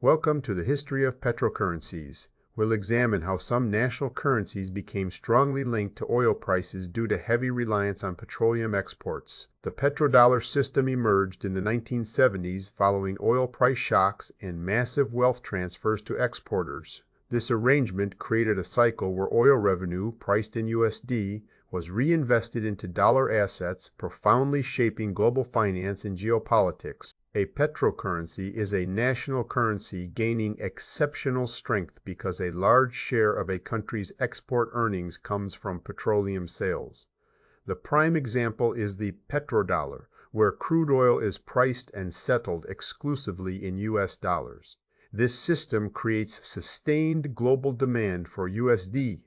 Welcome to the History of Petrocurrencies. We'll examine how some national currencies became strongly linked to oil prices due to heavy reliance on petroleum exports. The petrodollar system emerged in the 1970s following oil price shocks and massive wealth transfers to exporters. This arrangement created a cycle where oil revenue, priced in USD, was reinvested into dollar assets, profoundly shaping global finance and geopolitics. A petrocurrency is a national currency gaining exceptional strength because a large share of a country's export earnings comes from petroleum sales. The prime example is the petrodollar, where crude oil is priced and settled exclusively in US dollars. This system creates sustained global demand for USD.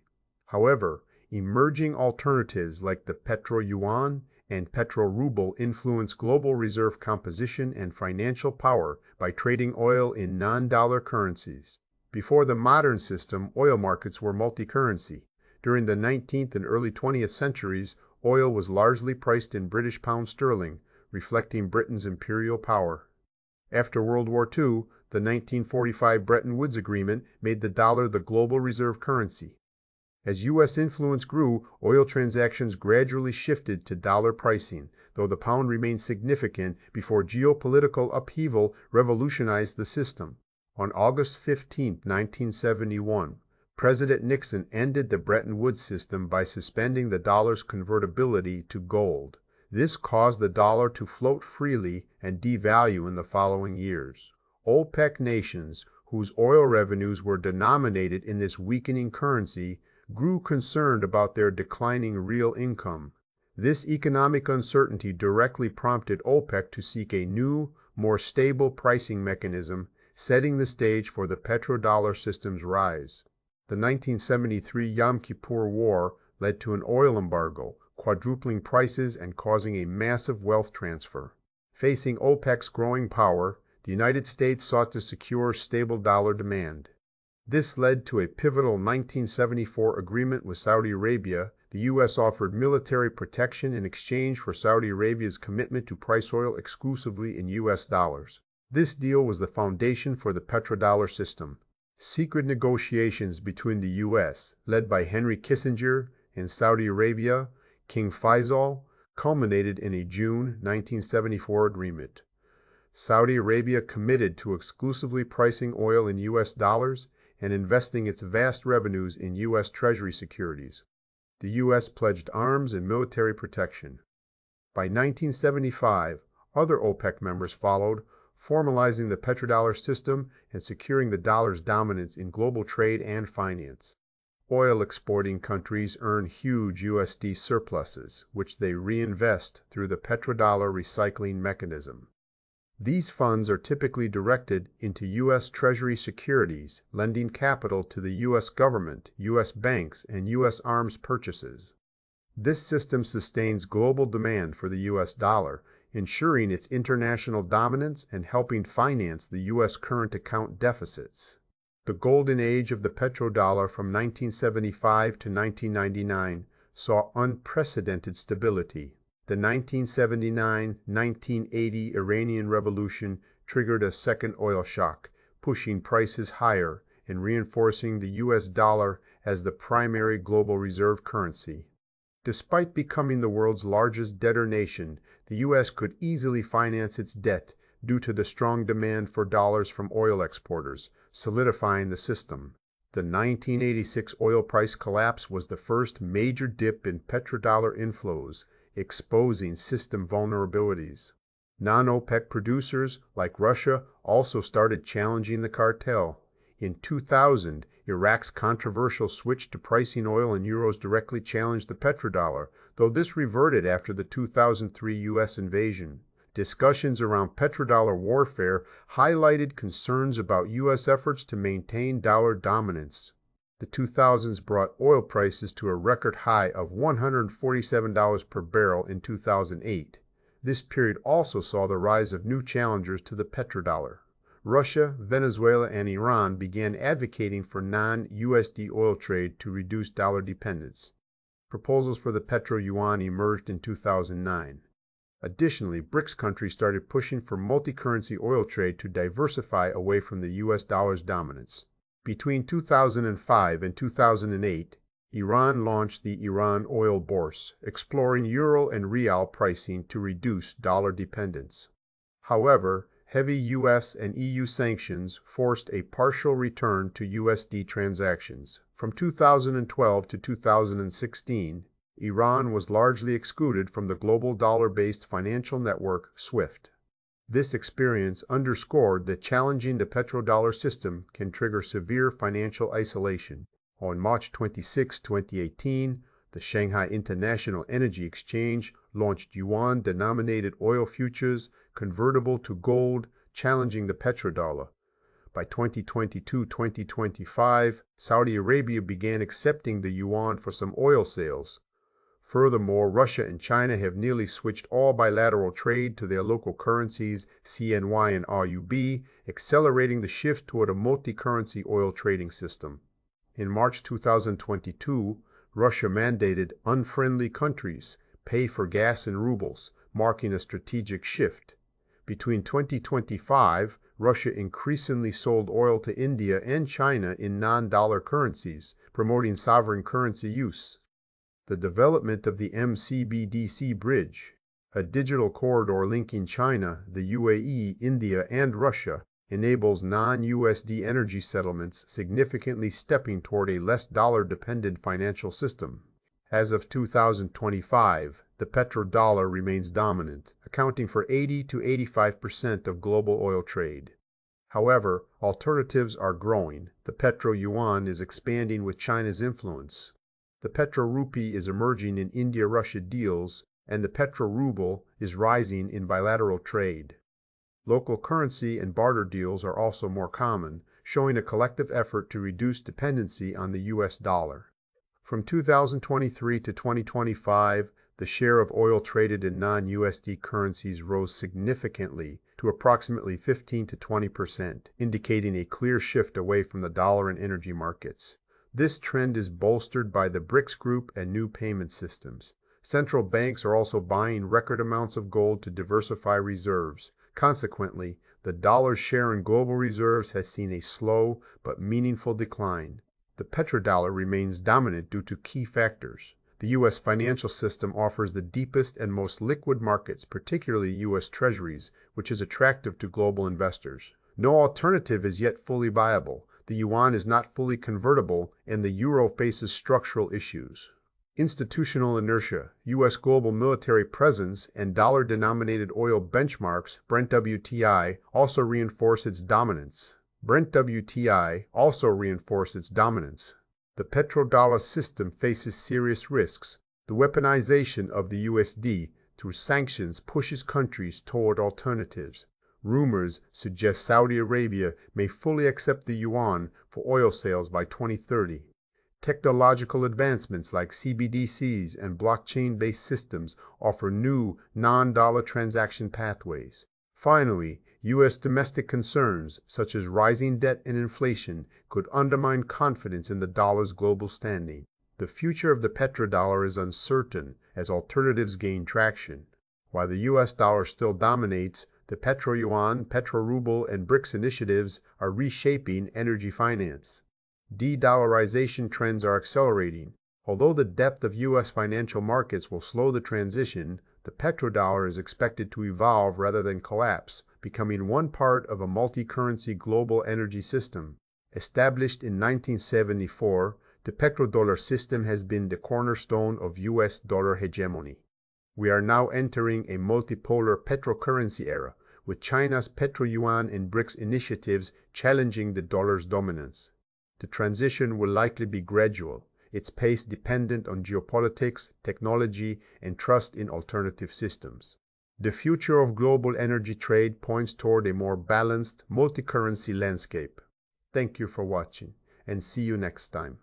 However, emerging alternatives like the petro-yuan and petro-ruble influence global reserve composition and financial power by trading oil in non-dollar currencies. Before the modern system, oil markets were multi-currency. During the 19th and early 20th centuries, oil was largely priced in British pound sterling, reflecting Britain's imperial power. After World War II, the 1945 Bretton Woods Agreement made the dollar the global reserve currency. As U.S. influence grew, oil transactions gradually shifted to dollar pricing, though the pound remained significant before geopolitical upheaval revolutionized the system. On August 15, 1971, President Nixon ended the Bretton Woods system by suspending the dollar's convertibility to gold. This caused the dollar to float freely and devalue in the following years. OPEC nations, whose oil revenues were denominated in this weakening currency, grew concerned about their declining real income. This economic uncertainty directly prompted OPEC to seek a new, more stable pricing mechanism, setting the stage for the petrodollar system's rise. The 1973 Yom Kippur War led to an oil embargo, quadrupling prices and causing a massive wealth transfer. Facing OPEC's growing power, the United States sought to secure stable dollar demand. This led to a pivotal 1974 agreement with Saudi Arabia. The U.S. offered military protection in exchange for Saudi Arabia's commitment to price oil exclusively in U.S. dollars. This deal was the foundation for the petrodollar system. Secret negotiations between the U.S., led by Henry Kissinger, and Saudi Arabia, King Faisal, culminated in a June 1974 agreement. Saudi Arabia committed to exclusively pricing oil in U.S. dollars and investing its vast revenues in U.S. Treasury securities. The U.S. pledged arms and military protection. By 1975, other OPEC members followed, formalizing the petrodollar system and securing the dollar's dominance in global trade and finance. Oil exporting countries earn huge USD surpluses, which they reinvest through the petrodollar recycling mechanism. These funds are typically directed into U.S. Treasury securities, lending capital to the U.S. government, U.S. banks, and U.S. arms purchases. This system sustains global demand for the U.S. dollar, ensuring its international dominance and helping finance the U.S. current account deficits. The golden age of the petrodollar from 1975 to 1999 saw unprecedented stability. The 1979-1980 Iranian Revolution triggered a second oil shock, pushing prices higher and reinforcing the U.S. dollar as the primary global reserve currency. Despite becoming the world's largest debtor nation, the U.S. could easily finance its debt due to the strong demand for dollars from oil exporters, solidifying the system. The 1986 oil price collapse was the first major dip in petrodollar inflows, exposing system vulnerabilities. Non-OPEC producers, like Russia, also started challenging the cartel. In 2000, Iraq's controversial switch to pricing oil in euros directly challenged the petrodollar, though this reverted after the 2003 U.S. invasion. Discussions around petrodollar warfare highlighted concerns about U.S. efforts to maintain dollar dominance. The 2000s brought oil prices to a record high of $147 per barrel in 2008. This period also saw the rise of new challengers to the petrodollar. Russia, Venezuela, and Iran began advocating for non-USD oil trade to reduce dollar dependence. Proposals for the petro-yuan emerged in 2009. Additionally, BRICS countries started pushing for multi-currency oil trade to diversify away from the US dollar's dominance. Between 2005 and 2008, Iran launched the Iran Oil Bourse, exploring euro and rial pricing to reduce dollar dependence. However, heavy US and EU sanctions forced a partial return to USD transactions. From 2012 to 2016, Iran was largely excluded from the global dollar-based financial network SWIFT. This experience underscored that challenging the petrodollar system can trigger severe financial isolation. On March 26, 2018, the Shanghai International Energy Exchange launched yuan-denominated oil futures convertible to gold, challenging the petrodollar. By 2022-2025, Saudi Arabia began accepting the yuan for some oil sales. Furthermore, Russia and China have nearly switched all bilateral trade to their local currencies, CNY and RUB, accelerating the shift toward a multi-currency oil trading system. In March 2022, Russia mandated unfriendly countries pay for gas in rubles, marking a strategic shift. Between 2025, Russia increasingly sold oil to India and China in non-dollar currencies, promoting sovereign currency use. The development of the MCBDC bridge, a digital corridor linking China, the UAE, India, and Russia, enables non-USD energy settlements, significantly stepping toward a less dollar-dependent financial system. As of 2025, the petrodollar remains dominant, accounting for 80 to 85% of global oil trade. However, alternatives are growing. The petro-yuan is expanding with China's influence. The petro-rupee is emerging in India-Russia deals, and the petro-ruble is rising in bilateral trade. Local currency and barter deals are also more common, showing a collective effort to reduce dependency on the US dollar. From 2023 to 2025, the share of oil traded in non-USD currencies rose significantly to approximately 15 to 20%, indicating a clear shift away from the dollar and energy markets. This trend is bolstered by the BRICS group and new payment systems. Central banks are also buying record amounts of gold to diversify reserves. Consequently, the dollar's share in global reserves has seen a slow but meaningful decline. The petrodollar remains dominant due to key factors. The U.S. financial system offers the deepest and most liquid markets, particularly U.S. Treasuries, which is attractive to global investors. No alternative is yet fully viable. The yuan is not fully convertible, and the euro faces structural issues. Institutional inertia, U.S. global military presence, and dollar-denominated oil benchmarks, Brent WTI, also reinforce its dominance. The petrodollar system faces serious risks. The weaponization of the USD through sanctions pushes countries toward alternatives. Rumors suggest Saudi Arabia may fully accept the yuan for oil sales by 2030. Technological advancements like CBDCs and blockchain-based systems offer new non-dollar transaction pathways. Finally, U.S. domestic concerns, such as rising debt and inflation, could undermine confidence in the dollar's global standing. The future of the petrodollar is uncertain as alternatives gain traction. While the U.S. dollar still dominates, the petro-yuan, petro-ruble, and BRICS initiatives are reshaping energy finance. De-dollarization trends are accelerating. Although the depth of U.S. financial markets will slow the transition, the petrodollar is expected to evolve rather than collapse, becoming one part of a multi-currency global energy system. Established in 1974, the petrodollar system has been the cornerstone of U.S. dollar hegemony. We are now entering a multipolar petrocurrency era, with China's petro-yuan and BRICS initiatives challenging the dollar's dominance. The transition will likely be gradual, its pace dependent on geopolitics, technology, and trust in alternative systems. The future of global energy trade points toward a more balanced, multi-currency landscape. Thank you for watching, and see you next time.